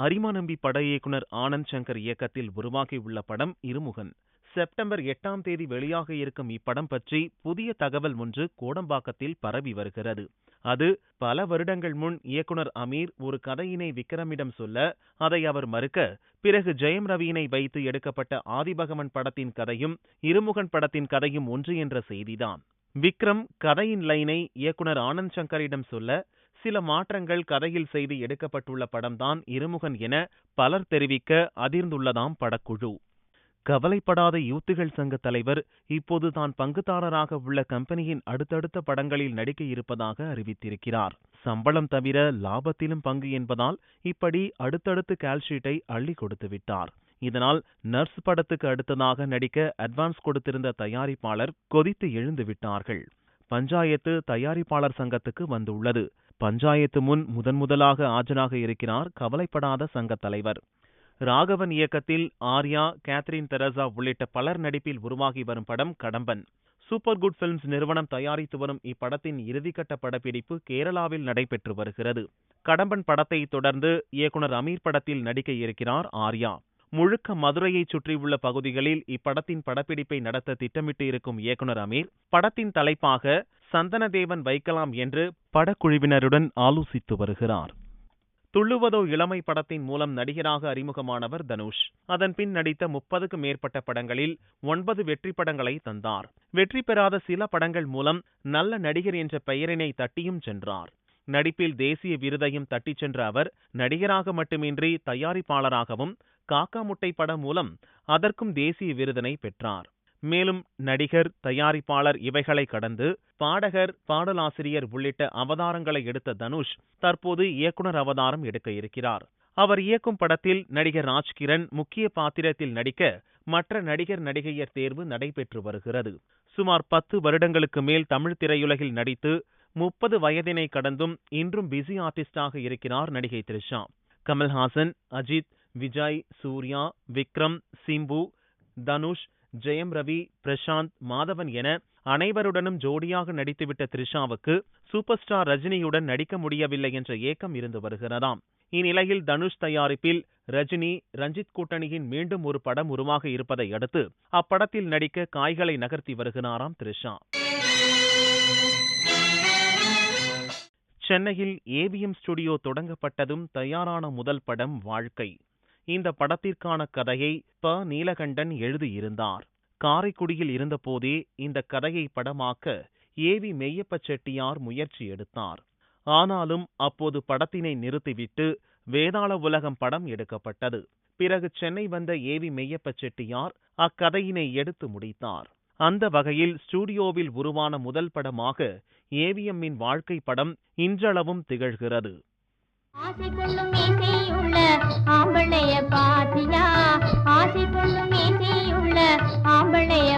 அரிமா நம்பி பட இயக்குனர் ஆனந்த் சங்கர் இயக்கத்தில் உருவாகியுள்ள படம் இருமுகன். செப்டம்பர் 8ஆம் தேதி வெளியாக இருக்கும் இப்படம் பற்றி புதிய தகவல் ஒன்று கோடம்பாக்கத்தில் பரவி வருகிறது. அது பல வருடங்கள் முன் இயக்குனர் அமீர் ஒரு கதையினை விக்ரமிடம் சொல்ல அதை அவர் மறுக்க, பிறகு ஜெயம் ரவியினை வைத்து எடுக்கப்பட்ட ஆதிபகவன் படத்தின் கதையும் இருமுகன் படத்தின் கதையும் ஒன்று என்ற செய்திதான். விக்ரம் கதையின் லைனை இயக்குனர் ஆனந்த் சங்கரிடம் சொல்ல, சில மாற்றங்கள் கதையில் செய்து எடுக்கப்பட்டுள்ள படம்தான் இருமுகன் என பலர் தெரிவிக்க அதிர்ந்துள்ளதாம் படக்குழு. கவலைப்படாத யூத்துகள் சங்க தலைவர் இப்போது தான் பங்குதாரராக உள்ள கம்பெனியின் அடுத்தடுத்த படங்களில் நடிக்க இருப்பதாக அறிவித்திருக்கிறார். சம்பளம் தவிர லாபத்திலும் பங்கு என்பதால் இப்படி அடுத்தடுத்து கால்ஷீட்டை அள்ளி கொடுத்து விட்டார். இதனால் நர்ஸ் படத்துக்கு அடுத்ததாக நடிக்க அட்வான்ஸ் கொடுத்திருந்த தயாரிப்பாளர் கொதித்து எழுந்து விட்டார்கள். பஞ்சாயத்து தயாரிப்பாளர் சங்கத்துக்கு வந்துள்ளது. பஞ்சாயத்து முன் முதலாக ஆஜராக இருக்கிறார் கவலைப்படாத சங்க தலைவர். ராகவன் இயக்கத்தில் ஆர்யா, கேத்ரின் தெரசா உள்ளிட்ட பலர் நடிப்பில் உருவாகி வரும் படம் கடம்பன். சூப்பர் குட் பிலிம்ஸ் நிறுவனம் தயாரித்து வரும் இப்படத்தின் இறுதிக்கட்ட படப்பிடிப்பு கேரளாவில் நடைபெற்று வருகிறது. கடம்பன் படத்தை தொடர்ந்து இயக்குனர் அமீர் படத்தில் நடிக்க இருக்கிறார் ஆர்யா. முழுக்க மதுரையை சுற்றியுள்ள பகுதிகளில் இப்படத்தின் படப்பிடிப்பை நடத்த திட்டமிட்டு இருக்கும் இயக்குனர் அமீர் படத்தின் தலைப்பாக சந்தனதேவன் வைக்கலாம் என்று படக்குழுவினருடன் ஆலோசித்து வருகிறார். துள்ளுவதோ இளமை படத்தின் மூலம் நடிகராக அறிமுகமானவர் தனுஷ். அதன் பின் நடித்த 30க்கும் மேற்பட்ட படங்களில் 9 வெற்றி படங்களை தந்தார். வெற்றி பெறாத சில படங்கள் மூலம் நல்ல நடிகர் என்ற பெயரினை தட்டியும் சென்றார். நடிப்பில் தேசிய விருதையும் தட்டிச் சென்ற அவர் நடிகராக மட்டுமின்றி தயாரிப்பாளராகவும் காக்கா முட்டை படம் மூலம் அதற்கும் தேசிய விருதினை பெற்றார். மேலும் நடிகர், தயாரிப்பாளர் இவைகளை கடந்து பாடகர், பாடலாசிரியர் உள்ளிட்ட அவதாரங்களை எடுத்த தனுஷ் தற்போது இயக்குனர் அவதாரம் எடுக்க இருக்கிறார். அவர் இயக்கும் படத்தில் நடிகர் ராஜ்கிரண் முக்கிய பாத்திரத்தில் நடிக்க மற்ற நடிகர் நடிகையர் தேர்வு நடைபெற்று வருகிறது. சுமார் 10 வருடங்களுக்கு மேல் தமிழ் திரையுலகில் நடித்து 30 வயதினை கடந்தும் இன்றும் பிஸி ஆர்டிஸ்டாக இருக்கிறார் நடிகை த்ரிஷா. கமல்ஹாசன், அஜித், விஜய், சூர்யா, விக்ரம், சிம்பு, தனுஷ், ஜெயம் ரவி, பிரசாந்த், மாதவன் என அனைவருடனும் ஜோடியாக நடித்துவிட்ட த்ரிஷாவுக்கு சூப்பர் ஸ்டார் ரஜினியுடன் நடிக்க முடியவில்லை என்ற ஏக்கம் இருந்து வருகிறதாம். இந்நிலையில் தனுஷ் தயாரிப்பில் ரஜினி, ரஞ்சித் கூட்டணியின் மீண்டும் ஒரு படம் உருவாக இருப்பதை அடுத்து அப்படத்தில் நடிக்க காய்களை நகர்த்தி வருகிறாராம் த்ரிஷா. சென்னையில் ஏவிஎம் ஸ்டுடியோ தொடங்கப்பட்டதும் தயாரான முதல் படம் வாழ்க்கை. இந்த படத்திற்கான கதையை நீலகண்டன் எழுதியிருந்தார். காரைக்குடியில் இருந்தபோதே இந்த கதையை படமாக்க ஏவி மெய்யப்ப செட்டியார் முயற்சி எடுத்தார். ஆனாலும் அப்போது படத்தினை நிறுத்திவிட்டு வேதாள உலகம் படம் எடுக்கப்பட்டது. பிறகு சென்னை வந்த ஏவி மெய்யப்ப செட்டியார் அக்கதையினை எடுத்து முடித்தார். அந்த வகையில் ஸ்டுடியோவில் உருவான முதல் படமாக ஏவிஎம்மின் வாழ்க்கை படம் இன்றளவும் திகழ்கிறது. ஆசை கொள்ளும் மீசையுள்ள ஆம்பளைய பாத்தியா, ஆசை கொள்ளும் மீசையுள்ள ஆம்பளைய